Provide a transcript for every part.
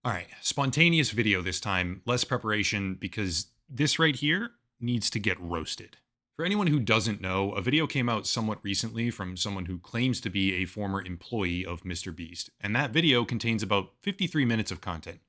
All right, spontaneous video this time, less preparation because this right here needs to get roasted. For anyone who doesn't know, a video came out somewhat recently from someone who claims to be a former employee of MrBeast, and that video contains about 53 minutes of content.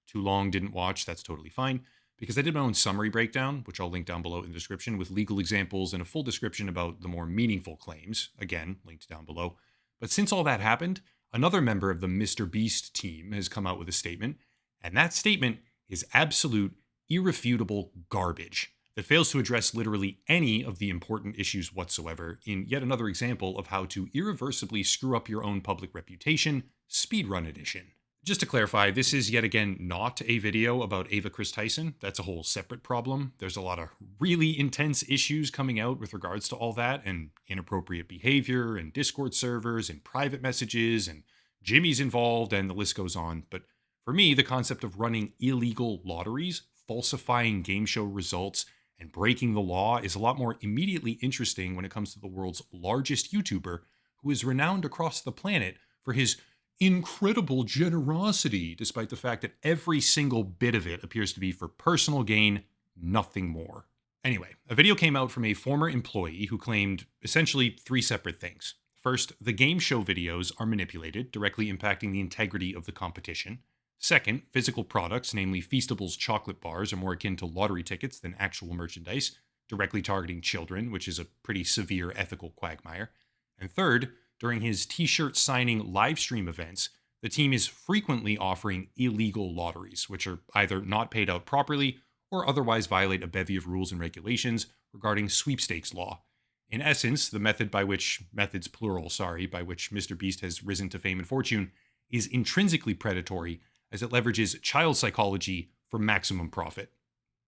Too long, didn't watch, that's totally fine, because I did my own summary breakdown, which I'll link down below in the description, with legal examples and a full description about the more meaningful claims, again, linked down below. But since all that happened, another member of the MrBeast team has come out with a statement, and that statement is absolute, irrefutable garbage that fails to address literally any of the important issues whatsoever in yet another example of how to irreversibly screw up your own public reputation, speedrun edition. Just to clarify, this is yet again not a video about Ava Chris Tyson. That's a whole separate problem. There's a lot of really intense issues coming out with regards to all that, and inappropriate behavior, and Discord servers, and private messages, and Jimmy's involved, and the list goes on. But for me, the concept of running illegal lotteries, falsifying game show results, and breaking the law is a lot more immediately interesting when it comes to the world's largest YouTuber, who is renowned across the planet for his incredible generosity, despite the fact that every single bit of it appears to be for personal gain, nothing more. Anyway, a video came out from a former employee who claimed essentially three separate things. First, the game show videos are manipulated, directly impacting the integrity of the competition. Second, physical products, namely Feastables chocolate bars, are more akin to lottery tickets than actual merchandise, directly targeting children, which is a pretty severe ethical quagmire. And third, during his t-shirt signing live stream events, the team is frequently offering illegal lotteries, which are either not paid out properly or otherwise violate a bevy of rules and regulations regarding sweepstakes law. In essence, the methods by which MrBeast has risen to fame and fortune is intrinsically predatory, as it leverages child psychology for maximum profit.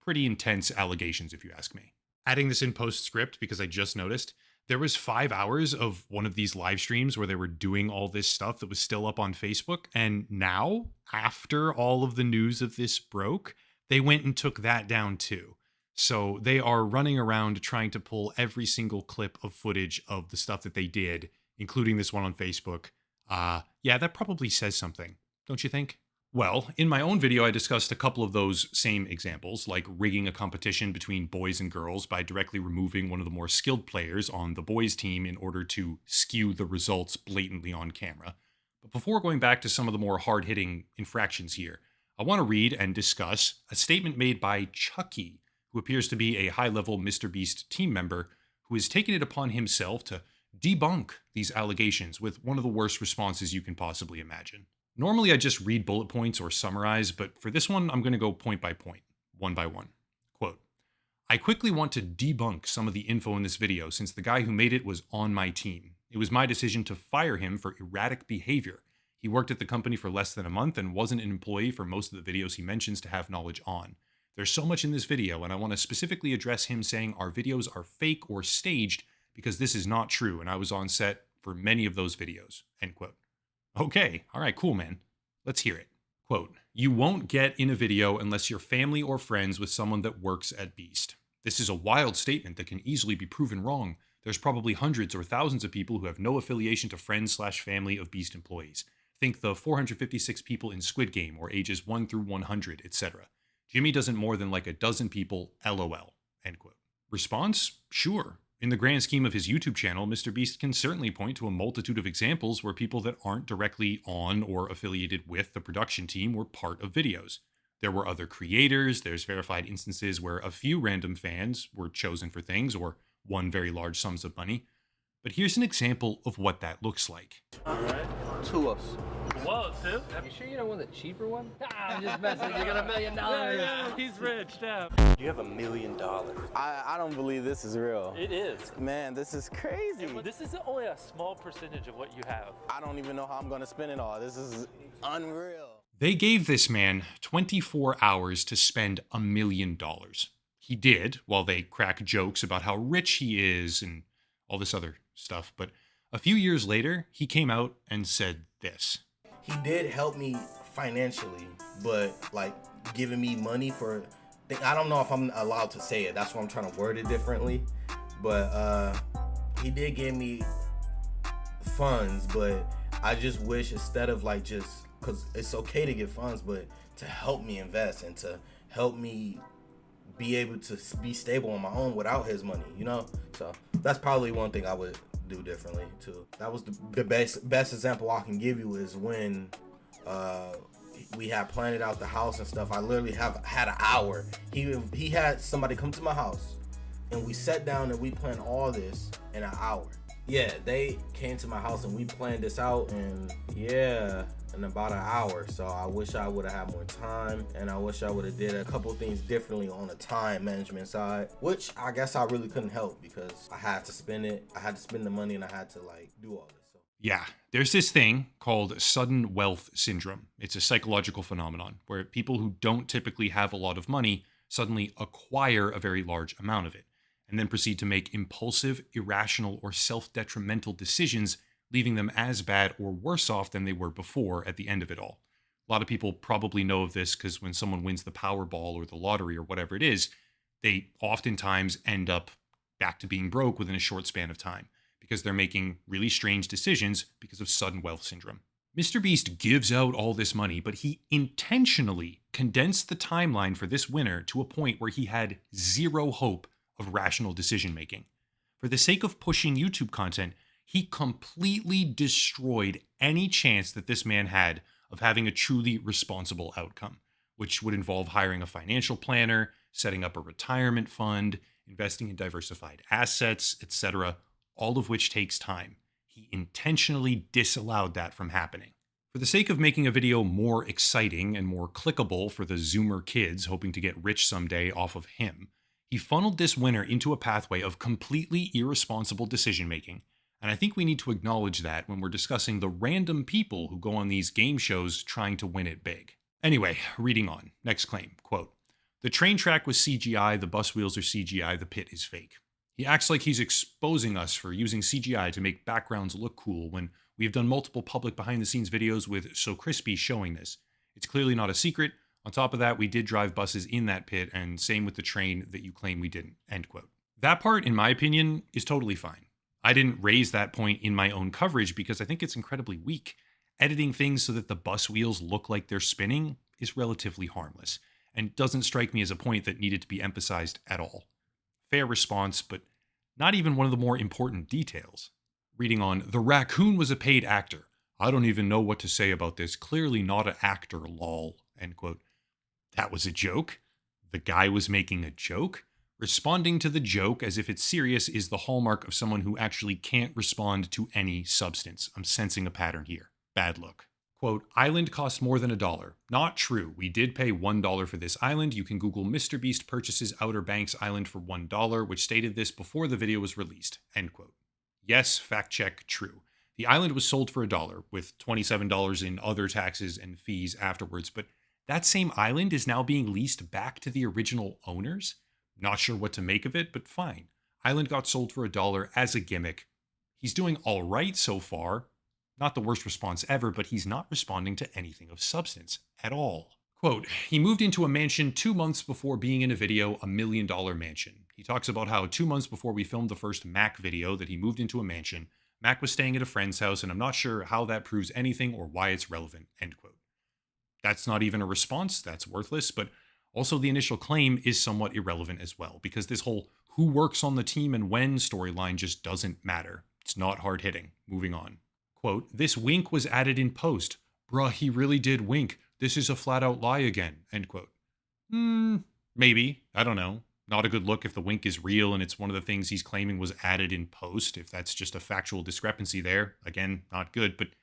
Pretty intense allegations, if you ask me. Adding this in postscript, because I just noticed, there was 5 hours of one of these live streams where they were doing all this stuff that was still up on Facebook, and now, after all of the news of this broke, they went and took that down too. So they are running around trying to pull every single clip of footage of the stuff that they did, including this one on Facebook. Yeah, that probably says something, don't you think? Well, in my own video, I discussed a couple of those same examples, like rigging a competition between boys and girls by directly removing one of the more skilled players on the boys' team in order to skew the results blatantly on camera. But before going back to some of the more hard-hitting infractions here, I want to read and discuss a statement made by Chucky, who appears to be a high-level MrBeast team member who has taken it upon himself to debunk these allegations with one of the worst responses you can possibly imagine. Normally I just read bullet points or summarize, but for this one, I'm going to go point by point, one by one. Quote, I quickly want to debunk some of the info in this video since the guy who made it was on my team. It was my decision to fire him for erratic behavior. He worked at the company for less than a month and wasn't an employee for most of the videos he mentions to have knowledge on. There's so much in this video, and I want to specifically address him saying our videos are fake or staged because this is not true, and I was on set for many of those videos, end quote. Okay, all right, cool, man. Let's hear it. Quote, you won't get in a video unless you're family or friends with someone that works at Beast. This is a wild statement that can easily be proven wrong. There's probably hundreds or thousands of people who have no affiliation to friends/family of Beast employees. Think the 456 people in Squid Game, or ages 1 through 100, etc. Jimmy doesn't more than like a dozen people, LOL, end quote. Response? Sure. In the grand scheme of his YouTube channel, MrBeast can certainly point to a multitude of examples where people that aren't directly on or affiliated with the production team were part of videos. There were other creators, there's verified instances where a few random fans were chosen for things or won very large sums of money. But here's an example of what that looks like. All right. 2 ups. Whoa, two? You sure you don't want the cheaper one? I'm just messing. You got $1 million. Yeah, he's rich, damn. You have $1 million. I don't believe this is real. It is. Man, this is crazy. This is only a small percentage of what you have. I don't even know how I'm gonna spend it all. This is unreal. They gave this man 24 hours to spend $1 million. He did, while they crack jokes about how rich he is and all this other stuff. But a few years later, he came out and said this. He did help me financially, but like giving me money for, I don't know if I'm allowed to say it. That's why I'm trying to word it differently. But he did give me funds, but I just wish instead of like just because it's okay to get funds, but to help me invest and to help me be able to be stable on my own without his money, you know? So that's probably one thing I would do differently too. That was the best example I can give you is when we had planned out the house and stuff. I literally had an hour. He had somebody come to my house and we sat down and we planned all this in an hour. Yeah, they came to my house and we planned this out in about an hour. So I wish I would have had more time, and I wish I would have did a couple things differently on the time management side, which I guess I really couldn't help because I had to spend it. I had to spend the money and I had to like do all this. So. Yeah, there's this thing called sudden wealth syndrome. It's a psychological phenomenon where people who don't typically have a lot of money suddenly acquire a very large amount of it and then proceed to make impulsive, irrational, or self-detrimental decisions, leaving them as bad or worse off than they were before at the end of it all. A lot of people probably know of this because when someone wins the Powerball or the lottery or whatever it is, they oftentimes end up back to being broke within a short span of time because they're making really strange decisions because of sudden wealth syndrome. Mr. Beast gives out all this money, but he intentionally condensed the timeline for this winner to a point where he had zero hope of rational decision making. For the sake of pushing YouTube content, he completely destroyed any chance that this man had of having a truly responsible outcome, which would involve hiring a financial planner, setting up a retirement fund, investing in diversified assets, etc., all of which takes time. He intentionally disallowed that from happening. For the sake of making a video more exciting and more clickable for the Zoomer kids hoping to get rich someday off of him, he funneled this winner into a pathway of completely irresponsible decision-making, and I think we need to acknowledge that when we're discussing the random people who go on these game shows trying to win it big. Anyway, reading on. Next claim, quote, "The train track was CGI, the bus wheels are CGI, the pit is fake. He acts like he's exposing us for using CGI to make backgrounds look cool when we have done multiple public behind-the-scenes videos with So Crispy showing this. It's clearly not a secret. On top of that, we did drive buses in that pit, and same with the train that you claim we didn't," end quote. That part, in my opinion, is totally fine. I didn't raise that point in my own coverage because I think it's incredibly weak. Editing things so that the bus wheels look like they're spinning is relatively harmless, and doesn't strike me as a point that needed to be emphasized at all. Fair response, but not even one of the more important details. Reading on, "The raccoon was a paid actor. I don't even know what to say about this. Clearly not an actor, lol," end quote. That was a joke? The guy was making a joke? Responding to the joke as if it's serious is the hallmark of someone who actually can't respond to any substance. I'm sensing a pattern here. Bad look. Quote, "Island cost more than $1. Not true. We did pay $1 for this island. You can Google Mr. Beast purchases Outer Banks Island for $1, which stated this before the video was released," end quote. Yes, fact check, true. The island was sold for $1 with $27 in other taxes and fees afterwards, but that same island is now being leased back to the original owners? Not sure what to make of it, but fine. Island got sold for $1 as a gimmick. He's doing all right so far. Not the worst response ever, but he's not responding to anything of substance at all. Quote, "He moved into a mansion 2 months before being in a video, $1 million mansion. He talks about how 2 months before we filmed the first Mac video that he moved into a mansion, Mac was staying at a friend's house, and I'm not sure how that proves anything or why it's relevant," end quote. That's not even a response, that's worthless, but also the initial claim is somewhat irrelevant as well, because this whole who works on the team and when storyline just doesn't matter. It's not hard-hitting. Moving on. Quote, "This wink was added in post. Bruh, he really did wink. This is a flat-out lie again," end quote. Maybe. I don't know. Not a good look if the wink is real and it's one of the things he's claiming was added in post. If that's just a factual discrepancy there, again, not good, but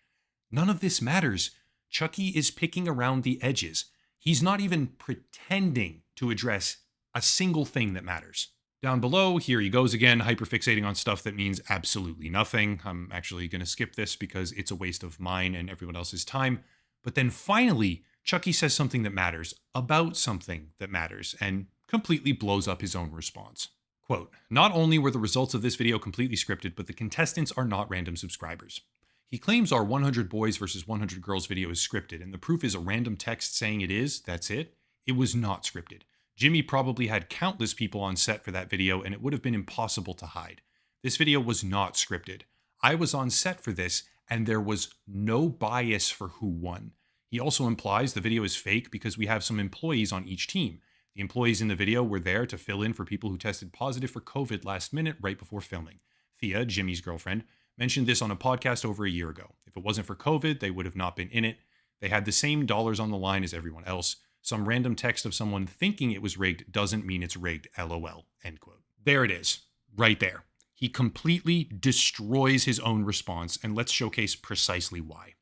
none of this matters. Chucky is picking around the edges. He's not even pretending to address a single thing that matters. Down below, here he goes again, hyperfixating on stuff that means absolutely nothing. I'm actually going to skip this because it's a waste of mine and everyone else's time. But then finally, Chucky says something that matters about something that matters and completely blows up his own response. Quote, "Not only were the results of this video completely scripted, but the contestants are not random subscribers. He claims our 100 boys versus 100 girls video is scripted, and the proof is a random text saying it is, that's it. It was not scripted. Jimmy probably had countless people on set for that video, and it would have been impossible to hide. This video was not scripted. I was on set for this, and there was no bias for who won. He also implies the video is fake because we have some employees on each team. The employees in the video were there to fill in for people who tested positive for COVID last minute right before filming. Thea, Jimmy's girlfriend, mentioned this on a podcast over a year ago. If it wasn't for COVID, they would have not been in it. They had the same dollars on the line as everyone else. Some random text of someone thinking it was rigged doesn't mean it's rigged, LOL, end quote. There it is, right there. He completely destroys his own response, and let's showcase precisely why.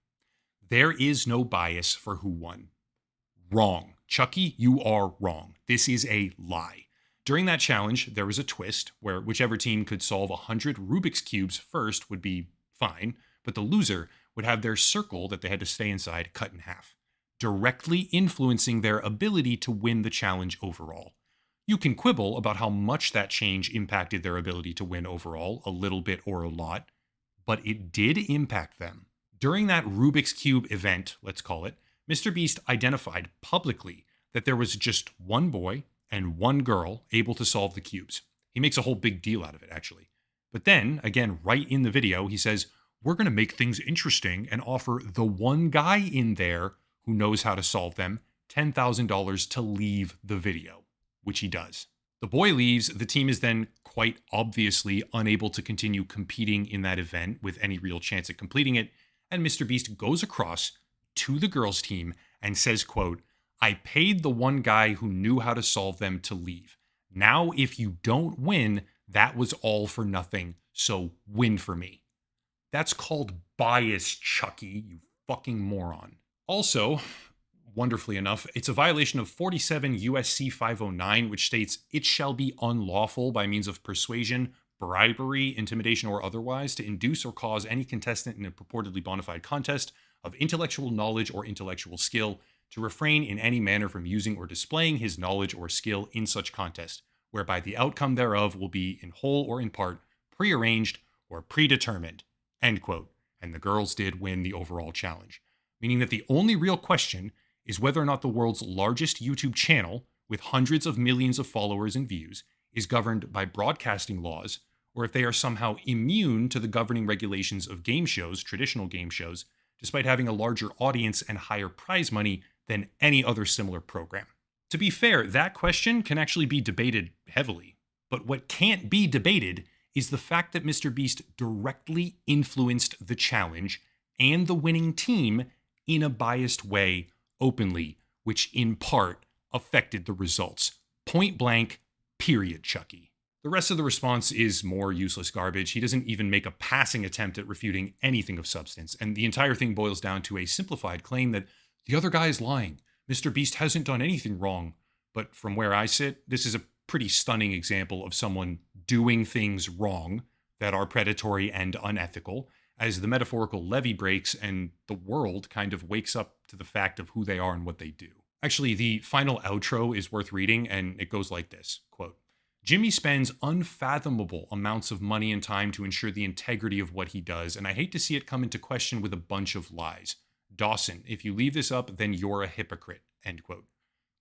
There is no bias for who won. Wrong. Chucky, you are wrong. This is a lie. During that challenge, there was a twist where whichever team could solve 100 Rubik's Cubes first would be fine, but the loser would have their circle that they had to stay inside cut in half, directly influencing their ability to win the challenge overall. You can quibble about how much that change impacted their ability to win overall, a little bit or a lot, but it did impact them. During that Rubik's Cube event, let's call it, Mr. Beast identified publicly that there was just one boy and one girl able to solve the cubes. He makes a whole big deal out of it, actually. But then, again, right in the video, he says, we're going to make things interesting and offer the one guy in there who knows how to solve them $10,000 to leave the video, which he does. The boy leaves. The team is then quite obviously unable to continue competing in that event with any real chance at completing it. And Mr. Beast goes across to the girls' team and says, quote, I paid the one guy who knew how to solve them to leave. Now, if you don't win, that was all for nothing. So win for me. That's called bias, Chucky, you fucking moron. Also, wonderfully enough, it's a violation of 47 USC 509, which states it shall be unlawful by means of persuasion, bribery, intimidation, or otherwise to induce or cause any contestant in a purportedly bona fide contest of intellectual knowledge or intellectual skill to refrain in any manner from using or displaying his knowledge or skill in such contest, whereby the outcome thereof will be in whole or in part prearranged or predetermined, end quote. And the girls did win the overall challenge, meaning that the only real question is whether or not the world's largest YouTube channel, with hundreds of millions of followers and views, is governed by broadcasting laws, or if they are somehow immune to the governing regulations of game shows, traditional game shows, despite having a larger audience and higher prize money than any other similar program. To be fair, that question can actually be debated heavily, but what can't be debated is the fact that Mr. Beast directly influenced the challenge and the winning team in a biased way openly, which in part affected the results. Point blank, period, Chucky. The rest of the response is more useless garbage. He doesn't even make a passing attempt at refuting anything of substance, and the entire thing boils down to a simplified claim that the other guy is lying. Mr. Beast hasn't done anything wrong. But from where I sit, this is a pretty stunning example of someone doing things wrong that are predatory and unethical, as the metaphorical levee breaks and the world kind of wakes up to the fact of who they are and what they do. Actually, the final outro is worth reading, and it goes like this, quote, Jimmy spends unfathomable amounts of money and time to ensure the integrity of what he does, and I hate to see it come into question with a bunch of lies. Dawson, if you leave this up, then you're a hypocrite, end quote.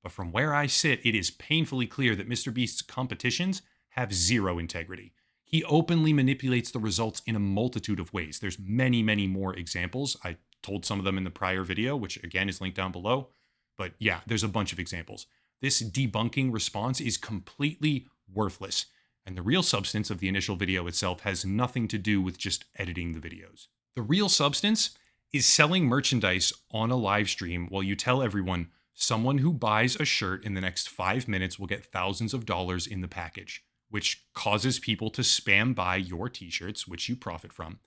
But from where I sit, it is painfully clear that Mr. Beast's competitions have zero integrity. He openly manipulates the results in a multitude of ways. There's many, many more examples. I told some of them in the prior video, which again is linked down below. But yeah, there's a bunch of examples. This debunking response is completely worthless, and the real substance of the initial video itself has nothing to do with just editing the videos. The real substance is selling merchandise on a live stream while you tell everyone someone who buys a shirt in the next 5 minutes will get thousands of dollars in the package, which causes people to spam buy your t-shirts, which you profit from.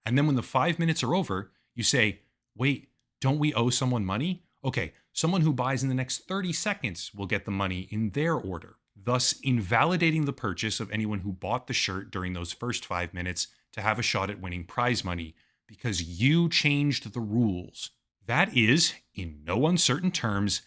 And then when the 5 minutes are over, you say, wait, don't we owe someone money? Okay, someone who buys in the next 30 seconds will get the money in their order, thus invalidating the purchase of anyone who bought the shirt during those first 5 minutes to have a shot at winning prize money because you changed the rules. That is, in no uncertain terms,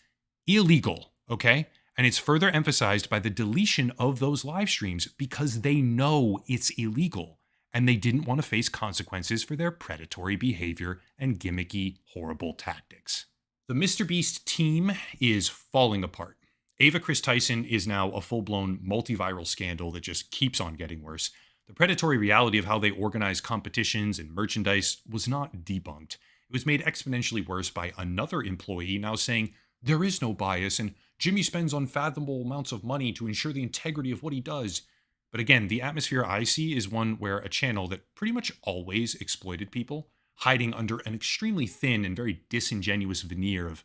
illegal, okay? And it's further emphasized by the deletion of those live streams because they know it's illegal and they didn't want to face consequences for their predatory behavior and gimmicky, horrible tactics. The Mr. Beast team is falling apart. Ava Chris Tyson is now a full-blown multiviral scandal that just keeps on getting worse. The predatory reality of how they organize competitions and merchandise was not debunked. It was made exponentially worse by another employee now saying there is no bias and Jimmy spends unfathomable amounts of money to ensure the integrity of what he does. But again, the atmosphere I see is one where a channel that pretty much always exploited people, hiding under an extremely thin and very disingenuous veneer of,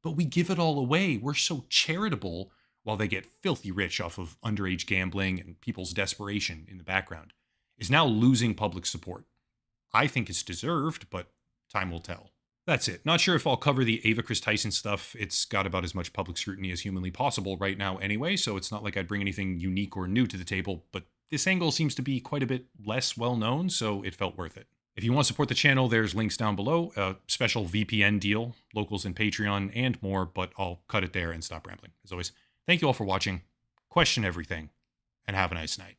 but we give it all away, we're so charitable, while they get filthy rich off of underage gambling and people's desperation in the background, is now losing public support. I think it's deserved, but time will tell. That's it. Not sure if I'll cover the Ava Chris Tyson stuff. It's got about as much public scrutiny as humanly possible right now anyway, so it's not like I'd bring anything unique or new to the table, but this angle seems to be quite a bit less well known, so it felt worth it. If you want to support the channel, there's links down below, a special VPN deal, locals and Patreon, and more, but I'll cut it there and stop rambling. As always, thank you all for watching, question everything, and have a nice night.